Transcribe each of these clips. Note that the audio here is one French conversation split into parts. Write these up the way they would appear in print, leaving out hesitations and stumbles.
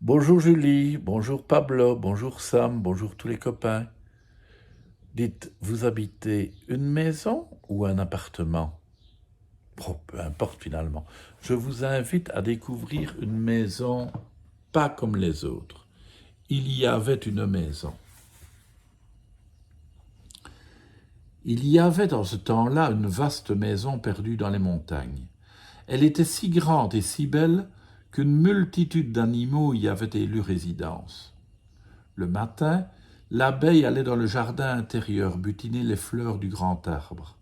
Bonjour Julie, bonjour Pablo, bonjour Sam, bonjour tous les copains. Dites, vous habitez une maison ou un appartement? Bon, peu importe finalement. Je vous invite à découvrir une maison pas comme les autres. Il y avait une maison. Il y avait dans ce temps-là une vaste maison perdue dans les montagnes. Elle était si grande et si belle qu'une multitude d'animaux y avaient élu résidence. Le matin, l'abeille allait dans le jardin intérieur butiner les fleurs du grand arbre.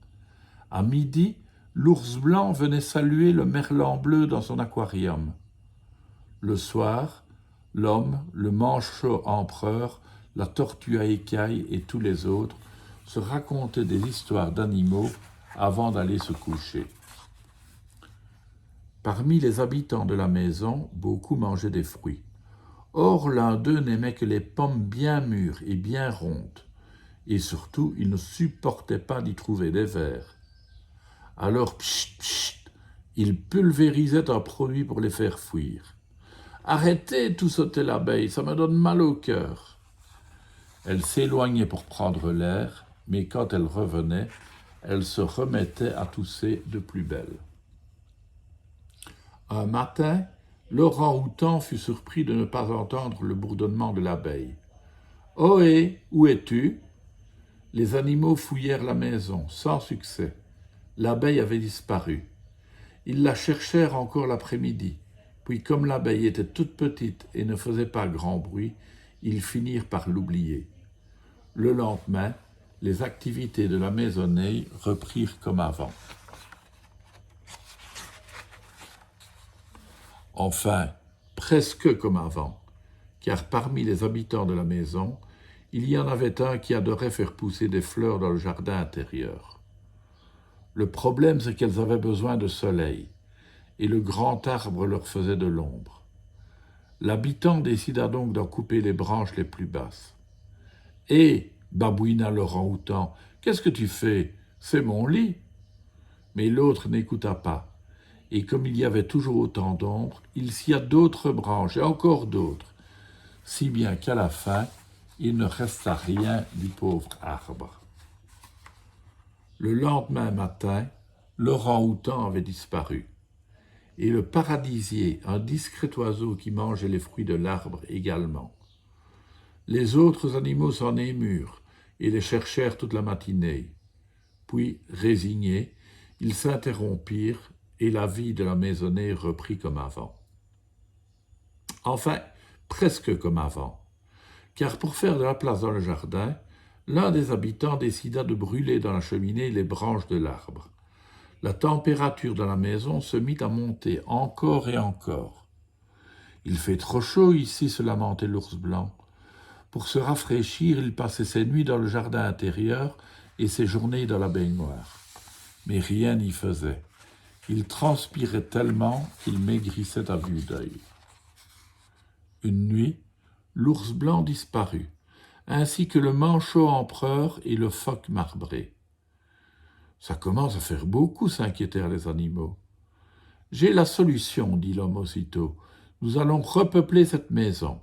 À midi, l'ours blanc venait saluer le merlan bleu dans son aquarium. Le soir, l'homme, le manchot empereur, la tortue à écailles et tous les autres se racontaient des histoires d'animaux avant d'aller se coucher. Parmi les habitants de la maison, beaucoup mangeaient des fruits. Or, l'un d'eux n'aimait que les pommes bien mûres et bien rondes, et surtout, il ne supportait pas d'y trouver des vers. Alors, pchit, pchit, il pulvérisait un produit pour les faire fuir. Arrêtez, tout sautait l'abeille, ça me donne mal au cœur. Elle s'éloignait pour prendre l'air, mais quand elle revenait, elle se remettait à tousser de plus belle. Un matin, l'orang-outan fut surpris de ne pas entendre le bourdonnement de l'abeille. « Ohé, où es-tu » Les animaux fouillèrent la maison, sans succès. L'abeille avait disparu. Ils la cherchèrent encore l'après-midi. Puis, comme l'abeille était toute petite et ne faisait pas grand bruit, ils finirent par l'oublier. Le lendemain, les activités de la maisonnée reprirent comme avant. Enfin, presque comme avant, car parmi les habitants de la maison, il y en avait un qui adorait faire pousser des fleurs dans le jardin intérieur. Le problème, c'est qu'elles avaient besoin de soleil, et le grand arbre leur faisait de l'ombre. L'habitant décida donc d'en couper les branches les plus basses. « Hé !» babouina l'orang-outan, « qu'est-ce que tu fais? C'est mon lit !» Mais l'autre n'écouta pas, et comme il y avait toujours autant d'ombre, il scia d'autres branches et encore d'autres, si bien qu'à la fin, il ne resta rien du pauvre arbre. Le lendemain matin, l'orang-outan avait disparu. Et le paradisier, un discret oiseau qui mangeait les fruits de l'arbre également. Les autres animaux s'en émurent et les cherchèrent toute la matinée. Puis, résignés, ils s'interrompirent et la vie de la maisonnée reprit comme avant. Enfin, presque comme avant, car pour faire de la place dans le jardin, l'un des habitants décida de brûler dans la cheminée les branches de l'arbre. La température de la maison se mit à monter encore et encore. « Il fait trop chaud ici » se lamentait l'ours blanc. Pour se rafraîchir, il passait ses nuits dans le jardin intérieur et ses journées dans la baignoire. Mais rien n'y faisait. Il transpirait tellement qu'il maigrissait à vue d'œil. Une nuit, l'ours blanc disparut, ainsi que le manchot empereur et le phoque marbré. « Ça commence à faire beaucoup » s'inquiétèrent les animaux. « J'ai la solution » dit l'homme aussitôt. « Nous allons repeupler cette maison. »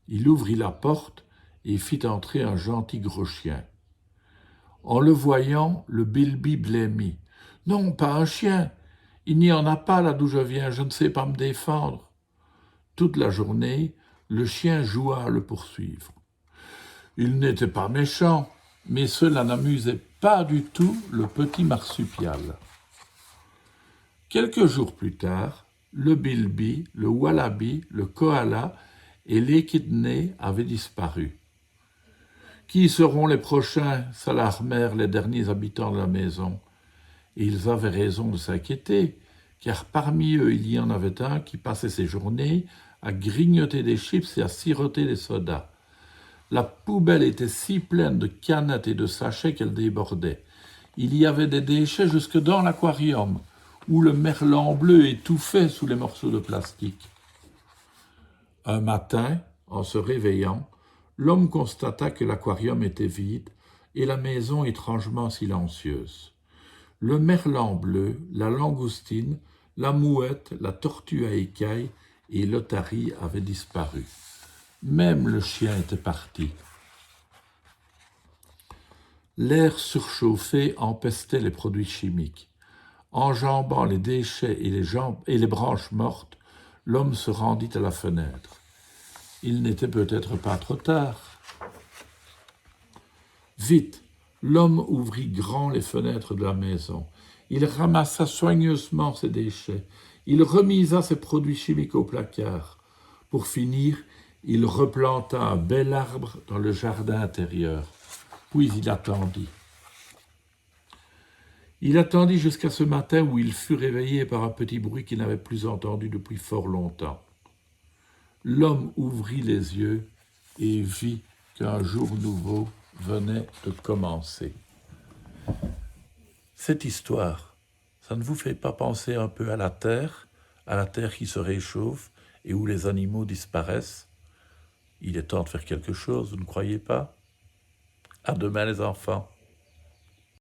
Il ouvrit la porte et fit entrer un gentil gros chien. En le voyant, le bilby blêmit. « Non, pas un chien. Il n'y en a pas là d'où je viens, je ne sais pas me défendre. » Toute la journée, le chien joua à le poursuivre. Il n'était pas méchant, mais cela n'amusait pas du tout le petit marsupial. Quelques jours plus tard, le bilby, le wallaby, le koala et l'échidné avaient disparu. Qui seront les prochains s'alarmèrent les derniers habitants de la maison. Et ils avaient raison de s'inquiéter, car parmi eux il y en avait un qui passait ses journées à grignoter des chips et à siroter des sodas. La poubelle était si pleine de canettes et de sachets qu'elle débordait. Il y avait des déchets jusque dans l'aquarium, où le merlan bleu étouffait sous les morceaux de plastique. Un matin, en se réveillant, l'homme constata que l'aquarium était vide et la maison étrangement silencieuse. Le merlan bleu, la langoustine, la mouette, la tortue à écailles et l'otarie avait disparu. Même le chien était parti. L'air surchauffé empestait les produits chimiques. Enjambant les déchets et les branches mortes, l'homme se rendit à la fenêtre. Il n'était peut-être pas trop tard. Vite, l'homme ouvrit grand les fenêtres de la maison. Il ramassa soigneusement ses déchets. Il remisa ses produits chimiques au placard. Pour finir, il replanta un bel arbre dans le jardin intérieur. Puis il attendit. Il attendit jusqu'à ce matin où il fut réveillé par un petit bruit qu'il n'avait plus entendu depuis fort longtemps. L'homme ouvrit les yeux et vit qu'un jour nouveau venait de commencer. Cette histoire, ça ne vous fait pas penser un peu à la terre qui se réchauffe et où les animaux disparaissent? Il est temps de faire quelque chose, vous ne croyez pas? À demain les enfants.